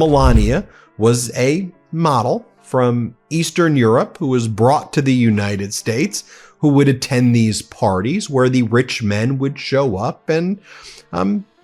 Melania was a model from Eastern Europe who was brought to the United States, who would attend these parties where the rich men would show up and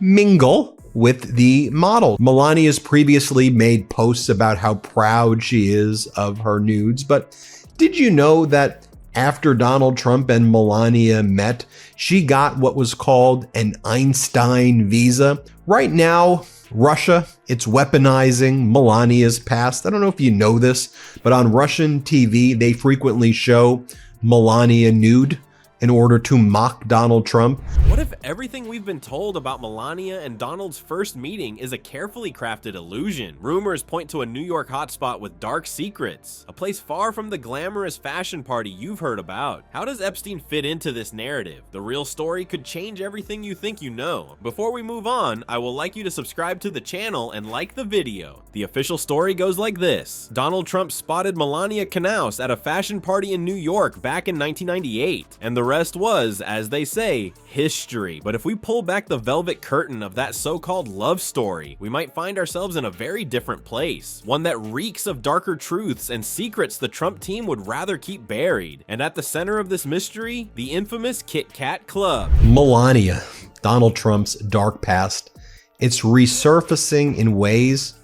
mingle with the model. Melania's previously made posts about how proud she is of her nudes, but did you know that after Donald Trump and Melania met, she got what was called an Einstein visa? Right now, Russia, it's weaponizing Melania's past. I don't know if you know this, but on Russian TV, they frequently show Melania nude in order to mock Donald Trump. What if everything we've been told about Melania and Donald's first meeting is a carefully crafted illusion? Rumors point to a New York hotspot with dark secrets, a place far from the glamorous fashion party you've heard about. How does Epstein fit into this narrative? The real story could change everything you think you know. Before we move on, I will like you to subscribe to the channel and like the video. The official story goes like this. Donald Trump spotted Melania Knauss at a fashion party in New York back in 1998, and the rest was, as they say, history. But if we pull back the velvet curtain of that so-called love story, we might find ourselves in a very different place, one that reeks of darker truths and secrets the Trump team would rather keep buried. And at the center of this mystery, the infamous KitKat Club. Melania, Donald Trump's dark past, it's resurfacing in ways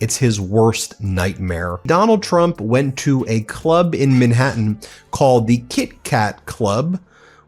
it's his worst nightmare. Donald Trump went to a club in Manhattan called the KitKat Club,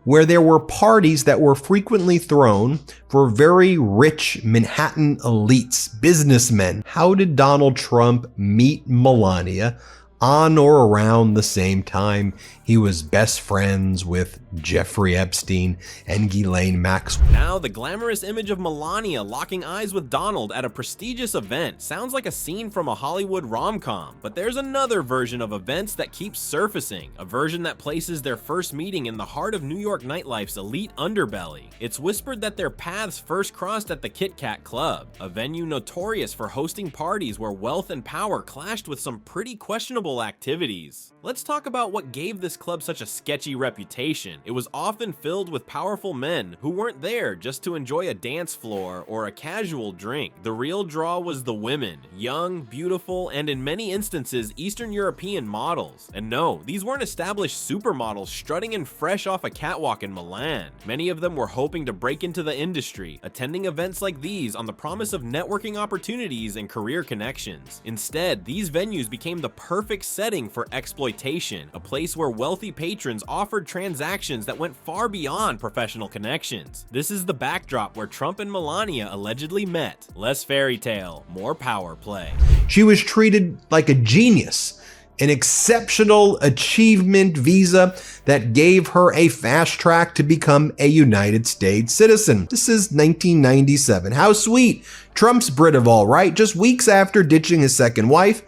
where there were parties that were frequently thrown for very rich Manhattan elites, businessmen. How did Donald Trump meet Melania? On or around the same time he was best friends with Jeffrey Epstein and Ghislaine Maxwell. Now, the glamorous image of Melania locking eyes with Donald at a prestigious event sounds like a scene from a Hollywood rom-com, but there's another version of events that keeps surfacing, a version that places their first meeting in the heart of New York nightlife's elite underbelly. It's whispered that their paths first crossed at the KitKat Club, a venue notorious for hosting parties where wealth and power clashed with some pretty questionable activities. Let's talk about what gave this club such a sketchy reputation. It was often filled with powerful men who weren't there just to enjoy a dance floor or a casual drink. The real draw was the women, young, beautiful, and in many instances Eastern European models. And no, these weren't established supermodels strutting in fresh off a catwalk in Milan. Many of them were hoping to break into the industry, attending events like these on the promise of networking opportunities and career connections. Instead, these venues became the perfect setting for exploitation, a place where wealthy patrons offered transactions that went far beyond professional connections. This is the backdrop where Trump and Melania allegedly met. Less fairy tale, more power play. She was treated like a genius, an exceptional achievement visa that gave her a fast track to become a United States citizen. This is 1997. How sweet. Trump's Brit of all right. Just weeks after ditching his second wife,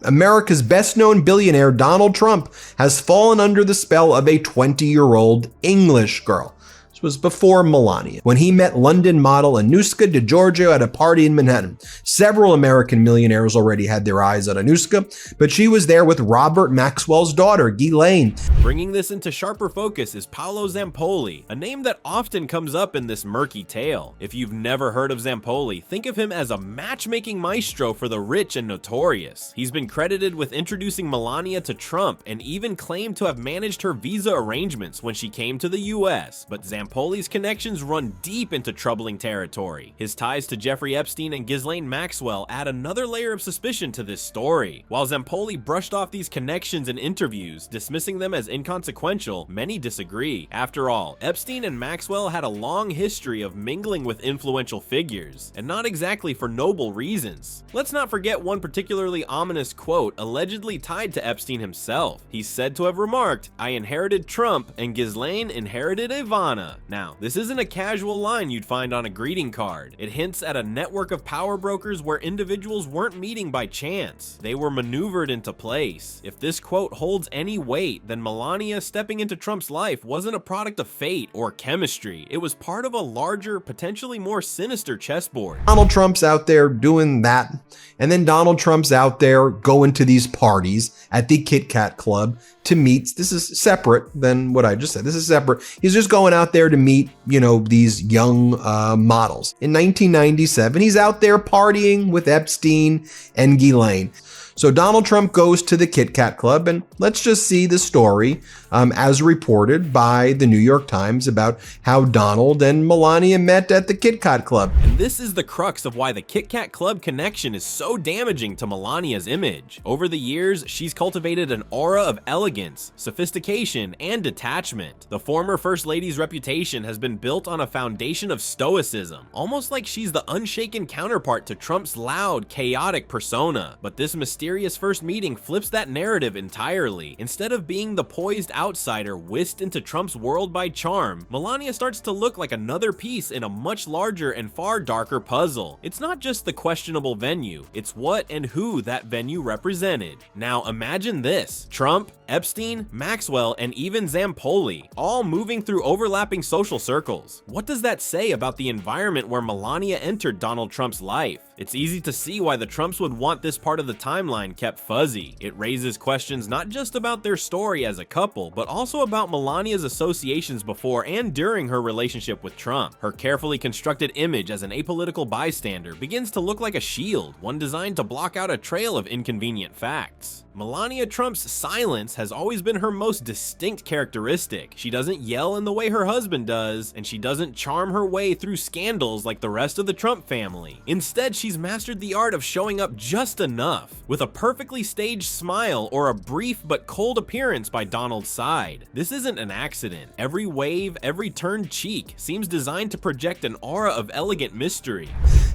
America's best-known billionaire Donald Trump has fallen under the spell of a 20-year-old English girl. This was before Melania, when he met London model Anushka DeGiorgio at a party in Manhattan. Several American millionaires already had their eyes on Anushka, but she was there with Robert Maxwell's daughter, Ghislaine. Bringing this into sharper focus is Paolo Zampoli, a name that often comes up in this murky tale. If you've never heard of Zampoli, think of him as a matchmaking maestro for the rich and notorious. He's been credited with introducing Melania to Trump and even claimed to have managed her visa arrangements when she came to the US, but Zampoli's connections run deep into troubling territory. His ties to Jeffrey Epstein and Ghislaine Maxwell add another layer of suspicion to this story. While Zampoli brushed off these connections in interviews, dismissing them as inconsequential, many disagree. After all, Epstein and Maxwell had a long history of mingling with influential figures, and not exactly for noble reasons. Let's not forget one particularly ominous quote allegedly tied to Epstein himself. He's said to have remarked, "I inherited Trump and Ghislaine inherited Ivana." Now, this isn't a casual line you'd find on a greeting card. It hints at a network of power brokers where individuals weren't meeting by chance. They were maneuvered into place. If this quote holds any weight, then Melania stepping into Trump's life wasn't a product of fate or chemistry. It was part of a larger, potentially more sinister chessboard. Donald Trump's out there doing that, and then Donald Trump's out there going to these parties at the KitKat Club to meet. This is separate than what I just said. This is separate. He's just going out there there to meet, these young models. In 1997, he's out there partying with Epstein and Ghislaine. So Donald Trump goes to the KitKat Club, and let's just see the story as reported by the New York Times about how Donald and Melania met at the KitKat Club. And this is the crux of why the KitKat Club connection is so damaging to Melania's image. Over the years, she's cultivated an aura of elegance, sophistication, and detachment. The former First Lady's reputation has been built on a foundation of stoicism, almost like she's the unshaken counterpart to Trump's loud, chaotic persona. But this mysterious first meeting flips that narrative entirely. Instead of being the poised outsider whisked into Trump's world by charm, Melania starts to look like another piece in a much larger and far darker puzzle. It's not just the questionable venue, it's what and who that venue represented. Now imagine this: Trump, Epstein, Maxwell, and even Zampoli, all moving through overlapping social circles. What does that say about the environment where Melania entered Donald Trump's life? It's easy to see why the Trumps would want this part of the timeline kept fuzzy. It raises questions not just about their story as a couple, but also about Melania's associations before and during her relationship with Trump. Her carefully constructed image as an apolitical bystander begins to look like a shield, one designed to block out a trail of inconvenient facts. Melania Trump's silence has always been her most distinct characteristic. She doesn't yell in the way her husband does, and she doesn't charm her way through scandals like the rest of the Trump family. Instead, she's mastered the art of showing up just enough, with a perfectly staged smile or a brief but cold appearance by Donald's side. This isn't an accident. Every wave, every turned cheek seems designed to project an aura of elegant mystery.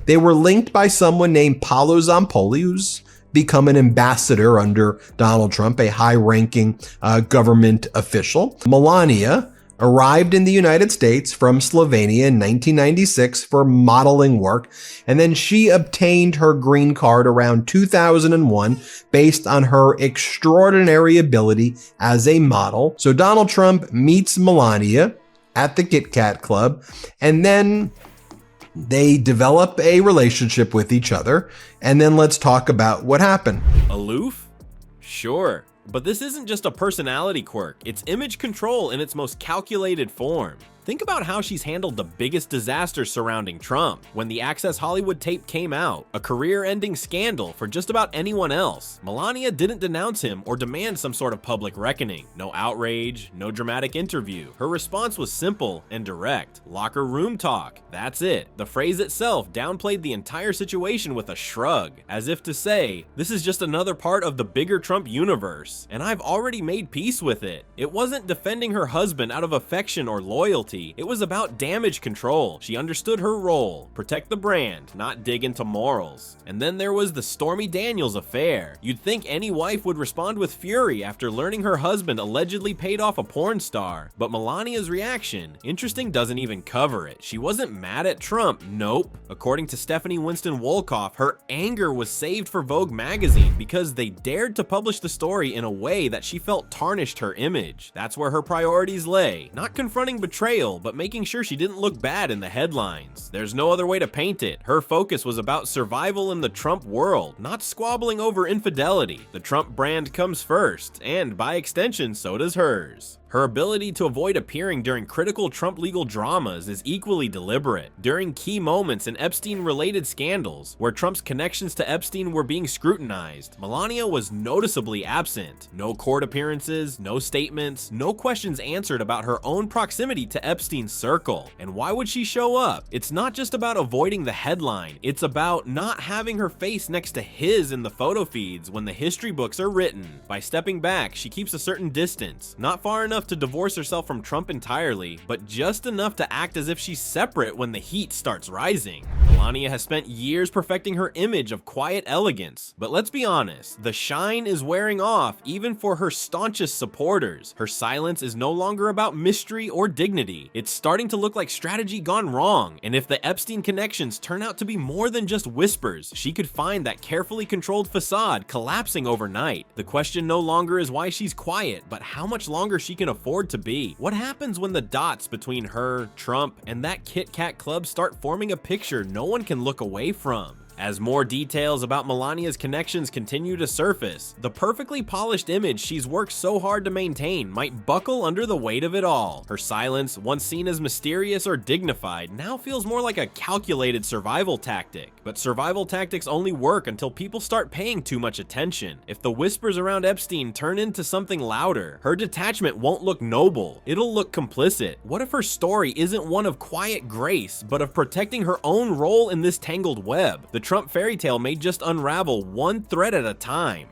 They were linked by someone named Paolo Zampoli, who's become an ambassador under Donald Trump, a high-ranking government official. Melania arrived in the United States from Slovenia in 1996 for modeling work, and then she obtained her green card around 2001 based on her extraordinary ability as a model. So Donald Trump meets Melania at the KitKat Club, and then they develop a relationship with each other, and then let's talk about what happened. Aloof? Sure. But this isn't just a personality quirk, it's image control in its most calculated form. Think about how she's handled the biggest disaster surrounding Trump. When the Access Hollywood tape came out, a career-ending scandal for just about anyone else, Melania didn't denounce him or demand some sort of public reckoning. No outrage, no dramatic interview. Her response was simple and direct. Locker room talk. That's it. The phrase itself downplayed the entire situation with a shrug, as if to say, this is just another part of the bigger Trump universe, and I've already made peace with it. It wasn't defending her husband out of affection or loyalty. It was about damage control. She understood her role. Protect the brand, not dig into morals. And then there was the Stormy Daniels affair. You'd think any wife would respond with fury after learning her husband allegedly paid off a porn star. But Melania's reaction, interesting, doesn't even cover it. She wasn't mad at Trump. Nope. According to Stephanie Winston Wolkoff, her anger was saved for Vogue magazine because they dared to publish the story in a way that she felt tarnished her image. That's where her priorities lay. Not confronting betrayal, but making sure she didn't look bad in the headlines. There's no other way to paint it. Her focus was about survival in the Trump world, not squabbling over infidelity. The Trump brand comes first, and by extension, so does hers. Her ability to avoid appearing during critical Trump legal dramas is equally deliberate. During key moments in Epstein-related scandals, where Trump's connections to Epstein were being scrutinized, Melania was noticeably absent. No court appearances, no statements, no questions answered about her own proximity to Epstein's circle. And why would she show up? It's not just about avoiding the headline, it's about not having her face next to his in the photo feeds when the history books are written. By stepping back, she keeps a certain distance, not far enough to divorce herself from Trump entirely, but just enough to act as if she's separate when the heat starts rising. Melania has spent years perfecting her image of quiet elegance, but let's be honest, the shine is wearing off even for her staunchest supporters. Her silence is no longer about mystery or dignity. It's starting to look like strategy gone wrong, and if the Epstein connections turn out to be more than just whispers, she could find that carefully controlled facade collapsing overnight. The question no longer is why she's quiet, but how much longer she can afford to be. What happens when the dots between her, Trump, and that KitKat Club start forming a picture no one can look away from? As more details about Melania's connections continue to surface, the perfectly polished image she's worked so hard to maintain might buckle under the weight of it all. Her silence, once seen as mysterious or dignified, now feels more like a calculated survival tactic. But survival tactics only work until people start paying too much attention. If the whispers around Epstein turn into something louder, her detachment won't look noble, it'll look complicit. What if her story isn't one of quiet grace, but of protecting her own role in this tangled web? The Trump fairy tale may just unravel one thread at a time.